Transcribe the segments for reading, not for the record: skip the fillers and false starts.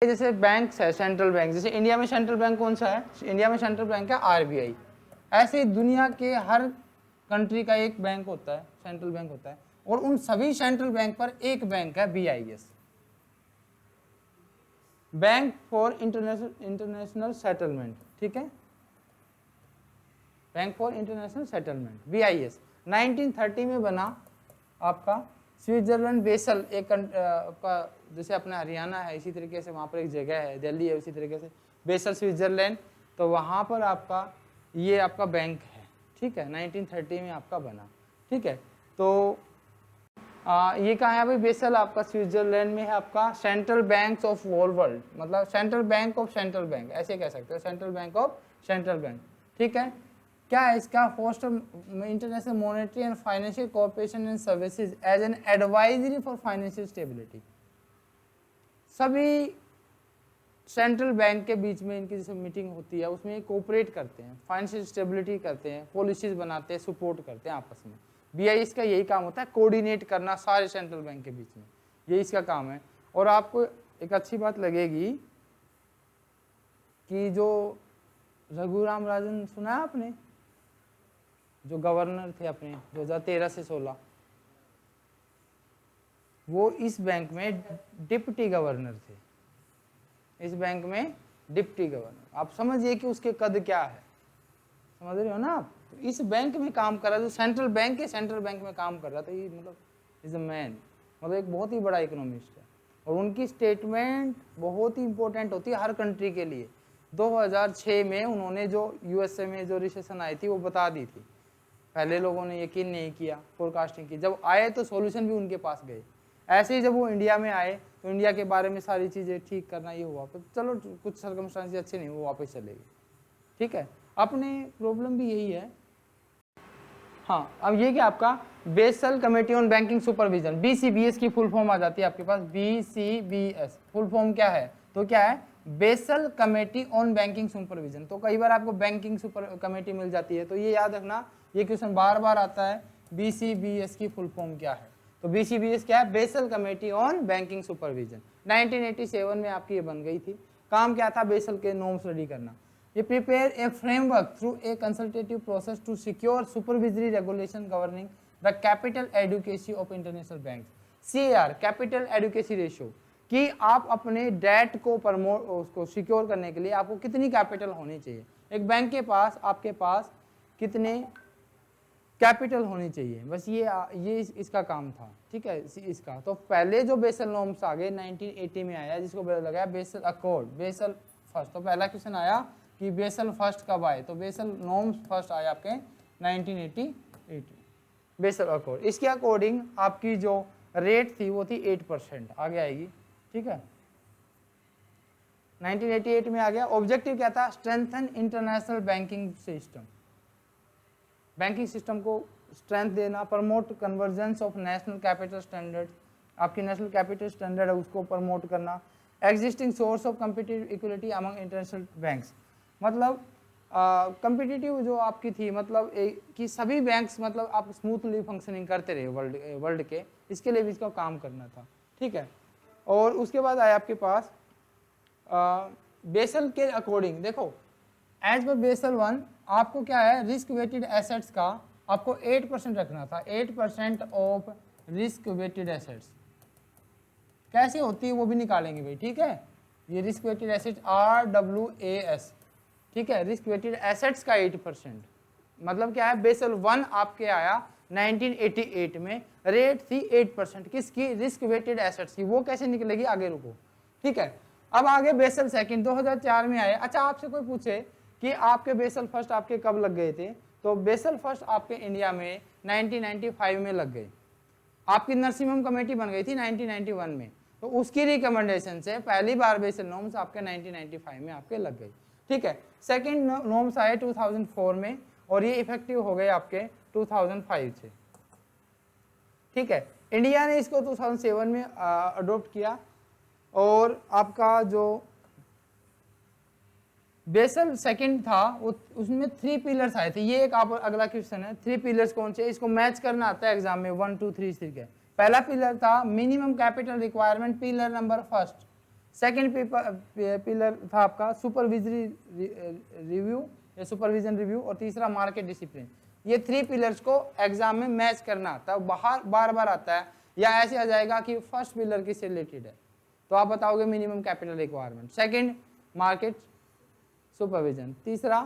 जैसे बैंक्स है, central bank, जैसे इंडिया में सेंट्रल बैंक कौन सा है, इंडिया में सेंट्रल बैंक है आरबीआई। ऐसे ही दुनिया के हर कंट्री का एक बैंक होता है, सेंट्रल बैंक होता है, और उन सभी सेंट्रल बैंक पर एक बैंक है BIS, bank for international settlement, ठीक है, bank for international settlement BIS 1930 में बना आपका। स्विट्जरलैंड बेसल एक आपका, जैसे अपना हरियाणा है इसी तरीके से वहाँ पर एक जगह है, दिल्ली है उसी तरीके से बेसल स्विट्जरलैंड, तो वहाँ पर आपका ये आपका बैंक है, ठीक है, 1930 में आपका बना, ठीक है। तो ये कहाँ है भाई, बेसल आपका स्विट्जरलैंड में है आपका। सेंट्रल बैंक्स ऑफ वर्ल्ड, मतलब central bank of central bank, ऐसे कह सकते हो, central bank of central bank, ठीक है। क्या है इसका, foster international monetary and financial cooperation and services as an advisory for financial stability. सभी सेंट्रल बैंक के बीच में इनकी जैसे मीटिंग होती है उसमें कोऑपरेट करते हैं, फाइनेंशियल स्टेबिलिटी करते हैं, पॉलिसीज बनाते हैं, सपोर्ट करते हैं आपस में। बीआईएस का यही काम होता है, कोऑर्डिनेट करना सारे सेंट्रल बैंक के बीच में, यही इसका काम है। और आपको एक अच्छी बात लगेगी कि जो रघुराम राजन सुना है आपने, जो गवर्नर थे अपने 2013 से 16, वो इस बैंक में डिप्टी गवर्नर थे, इस बैंक में डिप्टी गवर्नर। आप समझिए कि उसके कद क्या है, समझ रहे हो ना आप। तो इस बैंक में काम कर रहा है, जो सेंट्रल बैंक है, सेंट्रल बैंक में काम कर रहा था, ये मतलब इज अ मैन, मतलब एक बहुत ही बड़ा इकोनॉमिस्ट है। और उनकी स्टेटमेंट बहुत ही इंपॉर्टेंट होती है हर कंट्री के लिए। 2006 में उन्होंने जो यूएसए में जो रिसेशन आई थी वो बता दी थी, पहले लोगों ने यकीन नहीं किया, फोरकास्टिंग की, जब आए तो सॉल्यूशन भी उनके पास गए। ऐसे ही जब वो इंडिया में आए तो इंडिया के बारे में सारी चीज़ें ठीक करना ये हुआ, तो चलो कुछ सर्कमस्टांसेस अच्छे नहीं, वो वापस चले गए, ठीक है। अपने प्रॉब्लम भी यही है। हाँ, अब ये क्या आपका basal committee on banking supervision, BCBS की फुल फॉर्म आ जाती है आपके पास, बीसीबीएस फुल फॉर्म क्या है, तो क्या है, basal committee on banking supervision. तो कई बार आपको बैंकिंग सुपर कमेटी मिल जाती है, तो ये याद रखना, ये क्वेश्चन बार बार आता है, बीसीबीएस की फुल फॉर्म क्या है। तो बीसीबीएस क्या है, basal committee on banking supervision. 1987 में आपकी ये बन गई थी। काम क्या था, बेसल के नॉर्म स्टडी करना। ये prepare a framework through a consultative process to secure supervisory regulation governing the capital adequacy of international banks, CAR, capital adequacy ratio, कि आप अपने डेट को प्रमोट उसको सिक्योर करने के लिए आपको कितनी कैपिटल होनी चाहिए, एक बैंक के पास आपके पास कितने कैपिटल होनी चाहिए, बस ये इसका काम था, ठीक है, इसका। तो पहले जो बेसल नॉर्म्स आ गए 1980 में आया, जिसको लगाया बेसल अकॉर्ड, बेसल फर्स्ट। तो पहला क्वेश्चन आया कि बेसल फर्स्ट कब आए, तो बेसल नॉर्म्स फर्स्ट आए आपके 1988, बेसल अकॉर्ड। इसके अकॉर्डिंग आपकी जो रेट थी वो थी 8%, आगे आएगी, ठीक है, 1988 में आ गया। ऑब्जेक्टिव क्या था, strengthen international banking system, banking system को स्ट्रेंथ देना, promote convergence of national capital standard, आपकी नेशनल कैपिटल स्टैंडर्ड है उसको प्रमोट करना, existing source of competitive equality among international banks, मतलब कम्पिटिटिव जो आपकी थी, मतलब कि सभी बैंक्स मतलब आप स्मूथली फंक्शनिंग करते रहे वर्ल्ड के, इसके लिए भी इसका काम करना था, ठीक है। और उसके बाद आया आपके पास बेसल के अकॉर्डिंग, देखो एज पर बेसल 1 आपको क्या है, रिस्क वेटेड एसेट्स का आपको 8% रखना था, 8% ऑफ रिस्क वेटेड एसेट्स। कैसे होती है वो भी निकालेंगे भाई, ठीक है। ये रिस्क वेटेड एसेट्स RWAS, ठीक है, रिस्क वेटेड एसेट्स का 8%, मतलब क्या है, बेसल 1 आपके आया 1988 में, रेट थी 8%, किसकी, रिस्क वेटेड एसेट्स की। वो कैसे निकलेगी, आगे रुको, ठीक है। अब आगे बेसल सेकंड 2004 में आए। अच्छा, आपसे कोई पूछे कि आपके बेसल फर्स्ट आपके कब लग गए थे, तो बेसल फर्स्ट आपके इंडिया में 1995 में लग गए। आपकी नरसिम्हम कमेटी बन गई थी 1991 में, तो उसकी रिकमेंडेशन से पहली बार बेसल नॉर्म्स आपके 1995 में आपके लग गई, ठीक है। सेकंड नॉर्म्स आए 2004 में, और ये इफेक्टिव हो गए आपके 2005 से, ठीक है। इंडिया ने इसको 2007 में अडोप्ट किया। और आपका जो बेसल सेकंड था उसमें 3 पिलर्स आए थे। ये एक आप अगला क्वेश्चन है, 3 पिलर्स कौन से, इसको मैच करना आता है एग्जाम में 1 2 3 ठीक है। पहला पिलर था minimum capital requirement, pillar number first. Second pillar था आपका सुपरविजरी रिव्यू या सुपरविजन रिव्यू, और तीसरा मार्केट डिसिप्लिन। ये 3 पिलर्स को एग्जाम में मैच करना आता है, बाहर बार बार आता है, या ऐसे आ जाएगा कि फर्स्ट पिलर किससे रिलेटेड है, तो आप बताओगे minimum capital requirement, second market supervision, तीसरा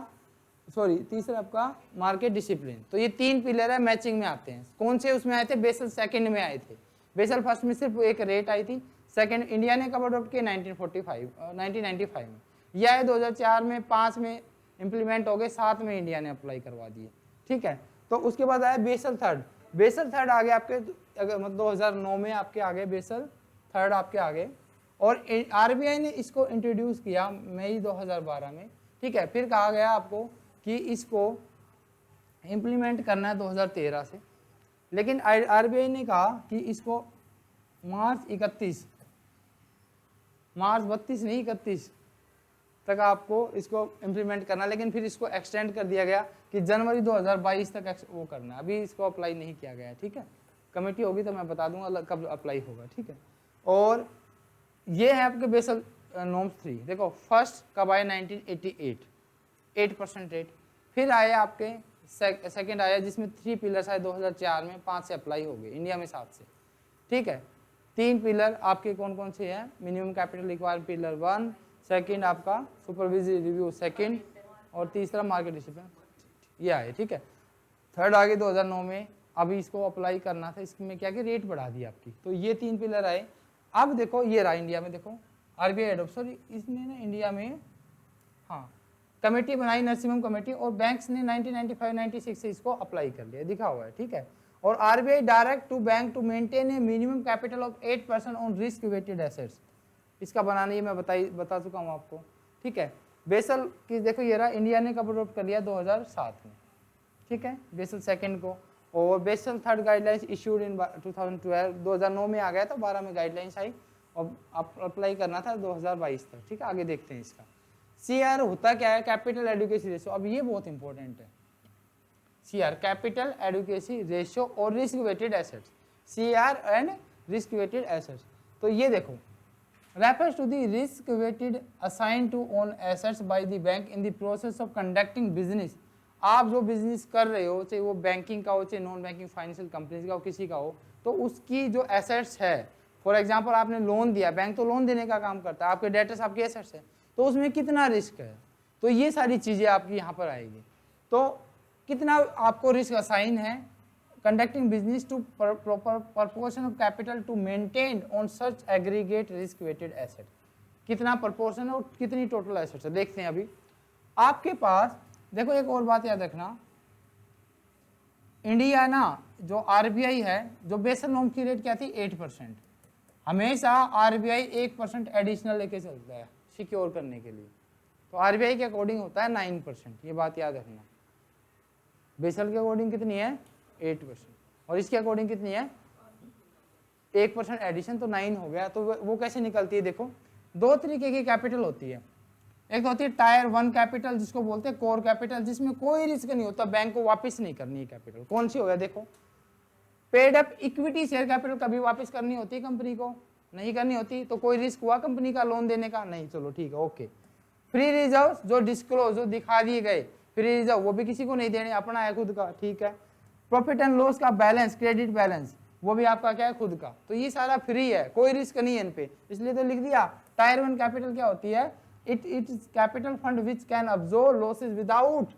आपका मार्केट डिसिप्लिन। तो ये 3 पिलर है, मैचिंग में आते हैं। कौन से उसमें आए थे? बेसल सेकंड में आए थे। बेसल फर्स्ट में सिर्फ एक रेट आई थी, सेकंड इंडिया ने कब अडॉप्ट किया? 1995 में। यह है 2004 में, 5 में इंप्लीमेंट हो गए, 7 में इंडिया ने अप्लाई करवा दिए, ठीक है। तो उसके बाद आया बेसल थर्ड। बेसल थर्ड आ गया आपके अगर 2009 में आपके आ गए, बेसल थर्ड आपके आ गए, और आरबीआई ने इसको इंट्रोड्यूस किया मई 2012 में, ठीक है। फिर कहा गया आपको कि इसको इम्प्लीमेंट करना है 2013 से, लेकिन आरबीआई ने कहा कि इसको मार्च 31 नहीं 31 तक आपको इसको इम्प्लीमेंट करना, लेकिन फिर इसको एक्सटेंड कर दिया गया कि जनवरी 2022 तक वो करना है। अभी इसको अप्लाई नहीं किया गया है, ठीक है। कमेटी होगी तो मैं बता दूंगा कब अप्लाई होगा, ठीक है। और ये है आपके बेसल नॉर्म्स 3। देखो फर्स्ट कब आया? 1988, 8% रेट। फिर आया आपके सेकंड आया जिसमें 3 पिलर्स आए 2004 में, 5 से अप्लाई हो गए, इंडिया में 7 से, ठीक है। 3 पिलर आपके कौन कौन से हैं? Minimum capital required pillar 1, second आपका सुपरविजरी रिव्यू सेकंड, और तीसरा मार्केट डिसिप्लिन, ये आए, ठीक है। थर्ड आ गए 2009 में, अभी इसको अप्लाई करना था, इसमें क्या कि रेट बढ़ा दी आपकी, तो ये 3 पिलर आए। अब देखो ये रहा इंडिया में, देखो आरबीआई एडॉप्ट, सॉरी इसने ना इंडिया में हाँ कमेटी बनाई, नरसिम्हम कमेटी, और बैंक्स ने 1995-96 से इसको अप्लाई कर लिया, दिखा हुआ है, ठीक है। और RBI direct to bank to maintain a minimum capital of 8% on risk weighted assets. इसका बनाना ये मैं बता चुका हूँ आपको, ठीक है। बेसल की देखो ये रहा, इंडिया ने कब अडॉप्ट कर लिया? 2007 में, ठीक है, बेसल सेकंड को। और Basel third guidelines issued in 2012, 2009 में आ गया था, 12 में गाइडलाइंस आई, और अप्लाई करना था 2022 तक, ठीक है। आगे देखते हैं इसका। सीआर होता क्या है? Capital adequacy ratio. अब ये बहुत इंपॉर्टेंट है, सीआर कैपिटल एडुकेसी रेशियो और risk weighted assets, CR and risk weighted assets. तो ये देखो refers to the risk weighted assigned to own assets by the bank in the process of conducting business। आप जो business कर रहे हो, चाहे वो बैंकिंग का हो, चाहे नॉन बैंकिंग फाइनेंशियल कंपनीज का हो, किसी का हो, तो उसकी जो एसेट्स है, फॉर एग्जांपल आपने लोन दिया, बैंक तो लोन देने का काम करता है, आपके डेटर्स आपके एसेट्स है, तो उसमें कितना रिस्क है, तो ये सारी चीज़ें आपकी यहाँ पर आएगी। तो कितना आपको रिस्क असाइन है, conducting business to proper proportion of capital to maintain on such aggregate risk weighted asset। कितना proportion है और कितनी total assets है, देखते हैं। अभी आपके पास देखो एक और बात याद रखना, इंडिया ना जो आरबीआई है, जो बेसल नॉर्म की रेट क्या थी? 8%। हमेशा आरबीआई 1% एडिशनल लेके चलता है सिक्योर करने के लिए, तो आरबीआई के अकॉर्डिंग होता है 9%, ये बात याद रखना। बेसल के अकॉर्डिंग कितनी है? 8%, और इसके अकॉर्डिंग कितनी है? 1% एडिशन, तो 9 हो गया। तो वो कैसे निकलती है? देखो 2 तरीके की कैपिटल होती है, एक होती है टायर 1 कैपिटल जिसको बोलते हैं कोर कैपिटल, जिसमें कोई रिस्क नहीं होता, बैंक को वापस नहीं करनी है कैपिटल। कौन सी हो गया? देखो paid up equity share capital, कभी वापस करनी होती है कंपनी को? नहीं करनी होती, तो कोई रिस्क हुआ कंपनी का लोन देने का? नहीं, चलो ठीक है, ओके। फ्री रिजर्व जो डिस्क्लोज जो दिखा दिए गए, फ्री रिजर्व वो भी किसी को नहीं देने, अपना है खुद का, ठीक है। प्रॉफिट एंड लॉस का बैलेंस, क्रेडिट बैलेंस, वो भी आपका क्या है? खुद का। तो ये सारा फ्री है, कोई रिस्क नहीं है इन पे, इसलिए तो लिख दिया। टायर 1 कैपिटल क्या होती है? It is capital fund which can absorb losses without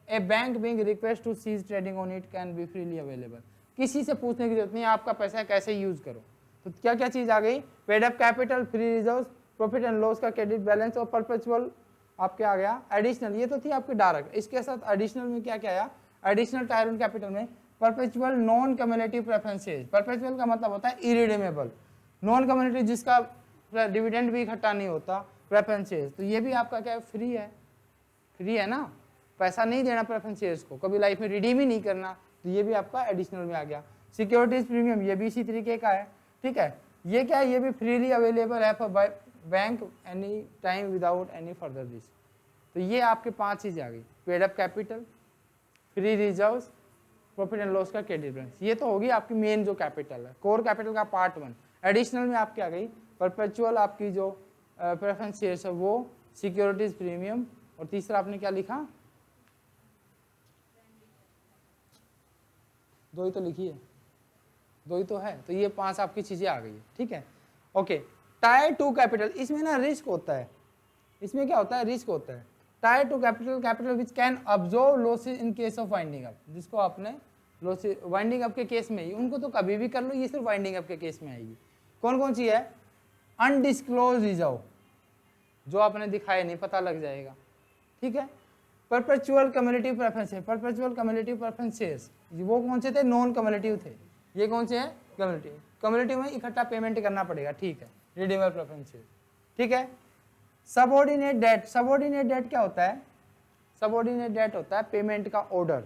a bank being request to cease trading on it, can be freely available. किसी से पूछने की जरूरत नहीं है आपका पैसा कैसे यूज करो। तो क्या क्या चीज आ गई? Paid up capital, free reserve, profit and loss का क्रेडिट बैलेंस, और परपेचुअल आपके आ गया एडिशनल। ये तो थी आपकी डायरेक्ट, इसके साथ एडिशनल में क्या क्या आया? एडिशनल टायर 1 कैपिटल में perpetual non cumulative preferences. Perpetual का मतलब होता है इरिडीमेबल, नॉन कम्युलेटिव जिसका डिविडेंड भी इकट्ठा नहीं होता, प्रेफरेंसेज। तो ये भी आपका क्या है? फ्री है, फ्री है ना, पैसा नहीं देना प्रेफरेंसेज को, कभी लाइफ में रिडीम ही नहीं करना, तो ये भी आपका एडिशनल में आ गया। सिक्योरिटीज प्रीमियम, ये भी इसी तरीके का है, ठीक है। ये क्या है? ये भी फ्रीली अवेलेबल है for bank any time without any further risk. तो ये आपके 5 चीजें आ गई, paid up capital, free reserve, profit and loss का क्रेडिट बैलेंस। ये तो होगी आपकी मेन जो कैपिटल है, कोर कैपिटल का पार्ट 1। एडिशनल में आपकी आ गई परपेचुअल, आपकी जो प्रेफरेंस शेयर्स है वो सिक्योरिटीज प्रीमियम, और तीसरा आपने क्या लिखा, दो ही तो लिखी है, दो ही तो है, तो ये 5 आपकी चीजें आ गई है, ठीक है। ओके, टायर 2 कैपिटल, इसमें ना रिस्क होता है, इसमें क्या होता है, रिस्क होता है। Tyre 2 capital, capital which can absorb losses in case of winding up, जिसको आपने लॉसेस वाइंडिंग अप के केस में ही, उनको तो कभी भी कर लो, ये सिर्फ वाइंडिंग अप के केस में आएगी। कौन कौन सी है, अनडिस्क्लोज रिजर्व, जो आपने दिखाया नहीं, पता लग जाएगा, ठीक है। परपेचुअल कम्युनिटी प्रेफरेंस है, परपेचुअल कम्युनिटी प्रेफरेंस शेयर्स, वो कौन से थे, नॉन कम्युनिटिव थे, ये कौन से हैं, कम्युनिटिव। कम्युनिटिव में इकट्ठा पेमेंट करना पड़ेगा, ठीक है, रिडीमेबल प्रेफरेंस शेयर, ठीक है। सबऑर्डिनेट डेट, सबऑर्डिनेट डेट क्या होता है, सबऑर्डिनेट डेट होता है पेमेंट का ऑर्डर।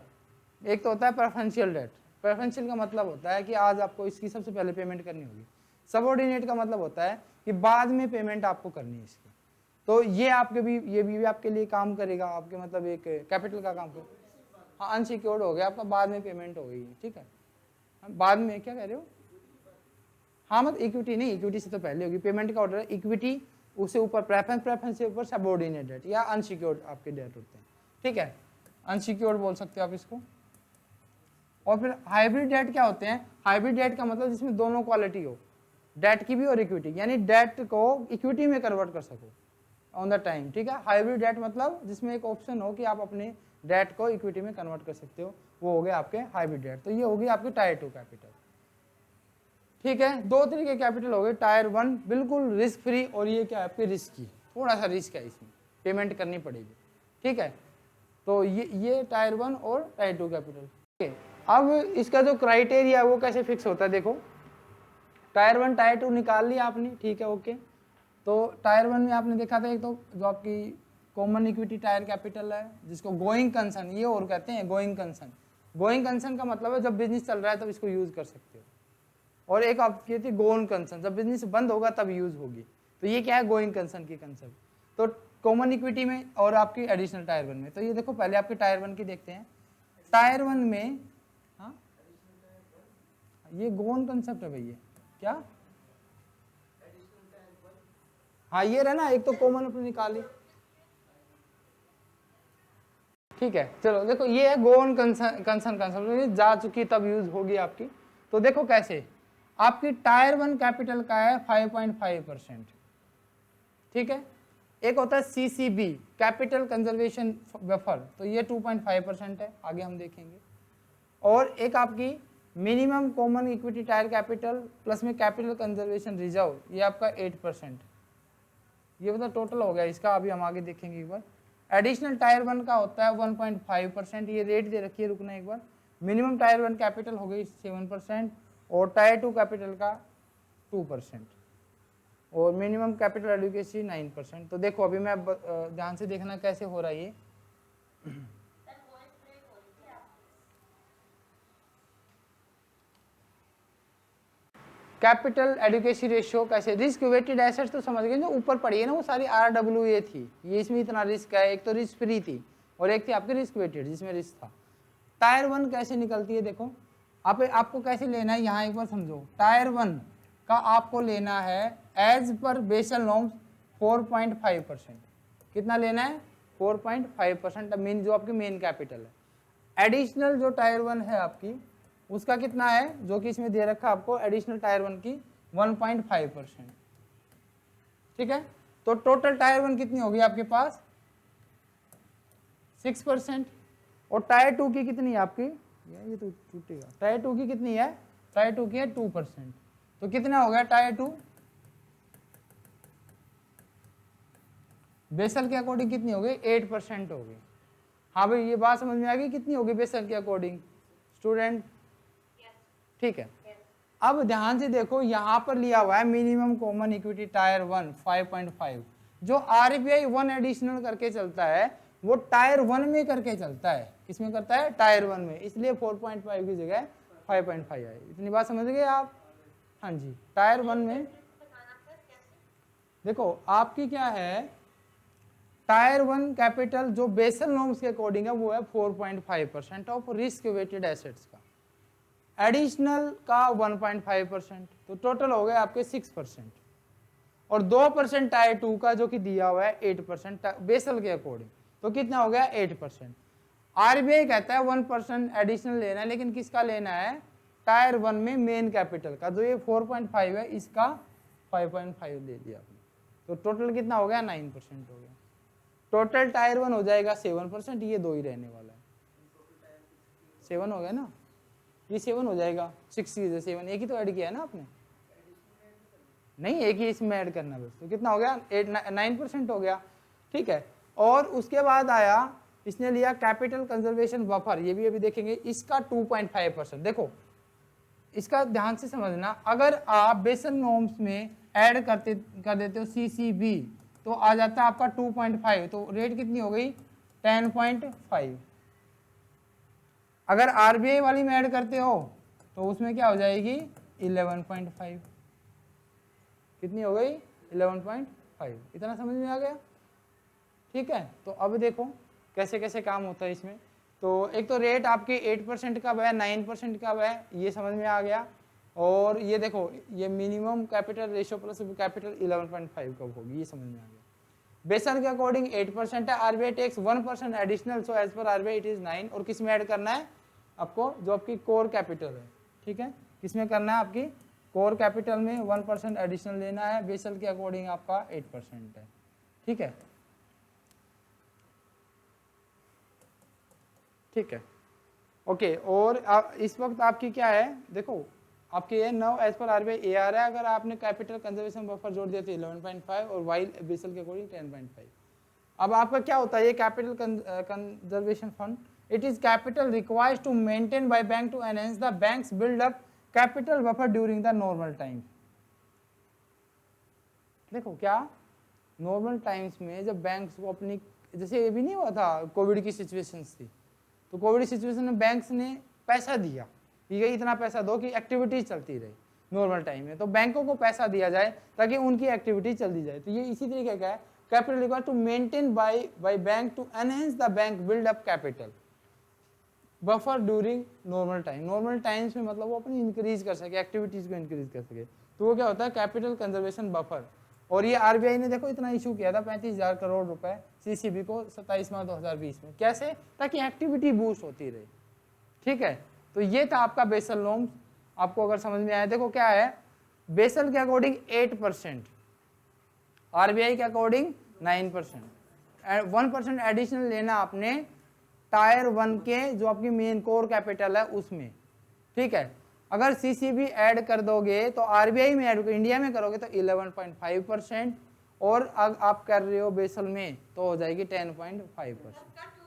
एक तो होता है प्रेफरेंशियल डेट, प्रेफरेंशियल का मतलब होता है कि आज आपको इसकी सबसे पहले पेमेंट करनी होगी, सबऑर्डिनेट का मतलब होता है कि बाद में पेमेंट आपको करनी है इसकी। तो ये आपके भी, ये भी आपके लिए काम करेगा, आपके मतलब एक कैपिटल का काम करेगा। हाँ, अनसिक्योर्ड हो गया आपका, बाद में पेमेंट हो गई, ठीक है, बाद में, क्या कह रहे हो, हाँ मतलब इक्विटी नहीं, इक्विटी से तो पहले होगी, पेमेंट का ऑर्डर है, इक्विटी उससे ऊपर प्रेफरेंस, प्रेफरेंस से ऊपर सबऑर्डिनेट डेट या अनसिक्योर्ड आपके डेट होते हैं, ठीक है, अनसिक्योर्ड बोल सकते हो आप इसको। और फिर हाइब्रिड डेट क्या होते हैं, हाइब्रिड डेट का मतलब जिसमें दोनों क्वालिटी हो, डेट की भी और इक्विटी, यानी डेट को इक्विटी में कन्वर्ट कर सको ऑन द टाइम, ठीक है। हाइब्रिड डेट मतलब जिसमें एक ऑप्शन हो कि आप अपने डेट को इक्विटी में कन्वर्ट कर सकते हो, वो हो गए आपके हाइब्रिड डेट। तो ये होगी आपकी टायर 2 कैपिटल, ठीक है। दो तरीके कैपिटल हो गए, टायर 1 बिल्कुल रिस्क फ्री, और ये क्या है आपकी रिस्की, थोड़ा सा रिस्क है, इसमें पेमेंट करनी पड़ेगी, ठीक है। तो ये टायर 1 और टायर 2 कैपिटल, ठीक है। अब इसका जो क्राइटेरिया है वो कैसे फिक्स होता है, देखो टायर 1 टायर 2 निकाल लिया आपने, ठीक है, ओके। तो टायर 1 में आपने देखा था एक तो जो आपकी कॉमन इक्विटी टायर कैपिटल है, जिसको गोइंग कंसर्न ये और कहते हैं, गोइंग कंसर्न। गोइंग कंसर्न का मतलब है जब बिजनेस चल रहा है तब इसको यूज कर सकते हो, और एक आपकी थी गोइंग कंसर्न, जब बिजनेस बंद होगा तब यूज होगी। तो ये क्या है, गोइंग कंसर्न की कंसेप्ट। तो कॉमन इक्विटी में और आपकी एडिशनल टायर 1 में, तो ये देखो पहले आपके टायर 1 की देखते हैं। टायर 1 में, हाँ ये गोइंग कंसेप्ट है भैया, क्या, हाँ ये रहा ना, एक तो कॉमन अपने निकाली, ठीक है। चलो देखो ये है गोन कंसर्न कंसेप्ट, जा चुकी तब यूज होगी आपकी। तो देखो कैसे, आपकी टायर 1 कैपिटल का है 5.5%, ठीक है। एक होता है सीसीबी, कैपिटल कंजर्वेशन बफर, तो ये 2.5% है, आगे हम देखेंगे। और एक आपकी minimum common equity tyre capital plus में कैपिटल कंजर्वेशन रिजर्व, ये आपका 8%, ये मतलब टोटल हो गया इसका, अभी हम आगे देखेंगे एक बार। एडिशनल टायर 1 का होता है 1.5%, ये रेट दे रखी है, रुकना एक बार। मिनिमम टायर 1 कैपिटल हो गई 7%, और टायर 2 कैपिटल का 2%, और मिनिमम कैपिटल एडुकेसी 9%। तो देखो अभी मैं ध्यान से देखना कैसे हो रहा है ये। कैपिटल एडुकेसी रेशियो कैसे, रिस्क वेटेड एसेट्स तो समझ गए, जो ऊपर पड़ी है ना वो सारी RWA थी, ये इसमें इतना रिस्क है, एक तो रिस्क फ्री थी और एक थी आपकी रिस्क वेटेड जिसमें रिस्क था। टायर 1 कैसे निकलती है, देखो आपको कैसे लेना है, यहाँ एक बार समझो। टायर 1 का आपको लेना है एज पर बेसल नॉर्म्स 4.5%, कितना लेना है, 4.5%, मेन जो आपकी मेन कैपिटल है। एडिशनल जो टायर 1 है आपकी, उसका कितना है, जो कि इसमें दे रखा है आपको, एडिशनल टायर 1 की 1.5%, ठीक है। तो टोटल टायर 1 कितनी होगी आपके पास, 6%, और टायर 2 की कितनी है आपकी, ये तो टूटेगा, टायर 2 की कितनी है, टायर 2 की है 2%, तो कितना हो गया टायर 2, बेसल के अकॉर्डिंग कितनी हो गई, 8% हो गई। हाँ भाई ये बात समझ में आ गई, कितनी होगी बेसल के अकॉर्डिंग स्टूडेंट, ठीक है। अब ध्यान से देखो यहां पर लिया हुआ है मिनिमम कॉमन इक्विटी टायर 1 5.5, जो RBI 1 एडिशनल करके चलता है वो टायर 1 में करके चलता है, किसमें करता है, टायर 1 में, इसलिए 4.5 की जगह 5.5 आए। इतनी बात समझ गए आप, हाँ जी। टायर 1 में देखो आपकी क्या है, टायर 1 कैपिटल जो बेसल नॉर्म्स के अकॉर्डिंग है वो है 4.5% ऑफ रिस्क वेटेड एसेट्स का, एडिशनल का 1.5%, तो टोटल हो गए आपके 6%। और 2% टायर 2 का जो कि दिया हुआ है 8% बेसल के अकॉर्डिंग, तो कितना हो गया 8%। आरबीआई कहता है 1% एडिशनल लेना है, लेकिन किसका लेना है, टायर 1 में मेन कैपिटल का, जो ये 4.5 है इसका 5.5 ले लिया आपने, तो टोटल कितना हो गया 9% हो गया। टोटल टायर 1 हो जाएगा 7%, ये 2 ही रहने वाला है, 7 हो गया ना, ये 7 हो जाएगा, 6 से 7, एक ही तो ऐड किया है ना आपने, नहीं एक ही इसमें ऐड करना बस, तो कितना हो गया 9% हो गया, ठीक है। और उसके बाद आया इसने लिया कैपिटल कंजर्वेशन बफर, ये भी अभी देखेंगे, इसका 2.5%। देखो इसका ध्यान से समझना, अगर आप बेसल नॉर्म्स में ऐड कर देते हो सीसीबी तो आ जाता है आपका 2.5, तो रेट कितनी हो गई 10.5। अगर आरबीआई वाली में ऐड करते हो तो उसमें क्या हो जाएगी 11.5, कितनी हो गई 11.5, इतना समझ में आ गया, ठीक है। तो अब देखो कैसे कैसे काम होता है इसमें, तो एक तो रेट आपकी 8% का है, 9% का है, ये समझ में आ गया। और ये देखो ये minimum capital ratio plus capital 11.5 कब होगी, ये समझ में आ गया। बेसल के अकॉर्डिंग 8% है, RBI takes 1% additional, so as per RBI it is 9। और किस में ऐड करना है आपको, जो आपकी कोर कैपिटल है, ठीक है, किसमें करना है आपकी कोर कैपिटल में 1% एडिशनल लेना है, बेसल के अकॉर्डिंग आपका 8% है, ठीक है, ठीक है, ओके। और इस वक्त आपकी क्या है, देखो आपकी ये now as per RBI AR है, अगर आपने कैपिटल कंजर्वेशन बफर जोड़ दिया तो 11.5 और वाइल बेसल के अकॉर्डिंग 10.5। अब आपका क्या होता है ये capital conservation fund, it is capital required to maintain by bank to enhance the banks build up capital buffer during the normal times. देखो क्या नॉर्मल टाइम्स में जब बैंक्स को अपनी, जैसे ये भी नहीं हुआ था कोविड की सिचुएशंस थी, तो कोविड सिचुएशन में बैंक्स ने पैसा दिया, ठीक है, इतना पैसा दो कि एक्टिविटीज चलती रहे नॉर्मल टाइम में, तो बैंकों को पैसा दिया जाए ताकि उनकी एक्टिविटी चलती जाए। तो ये इसी तरीके का है, capital required to maintain by bank to enhance the bank build up capital buffer during normal time. Normal times में मतलब वो अपनी इंक्रीज कर सके, एक्टिविटीज को इंक्रीज कर सके, तो वो क्या होता है कैपिटल कंजर्वेशन बफर। और ये आरबीआई ने देखो इतना इशू किया था 35,000 करोड़ रुपए सीसीबी को 27 मार्च 2020 में, कैसे, ताकि एक्टिविटी बूस्ट होती रहे, ठीक है। तो ये था आपका बेसल नॉर्म्स, आपको अगर समझ में आया, देखो क्या है, बेसल के अकॉर्डिंग 8%, आरबीआई के अकॉर्डिंग 9%, 1% एडिशनल लेना आपने टायर 1 के जो आपकी मेन कोर कैपिटल है उसमें, ठीक है। अगर सीसीबी ऐड कर दोगे तो आरबीआई में ऐड, इंडिया में करोगे तो 11.5%, और आप कर रहे हो बेसल में तो हो जाएगी 10.5%।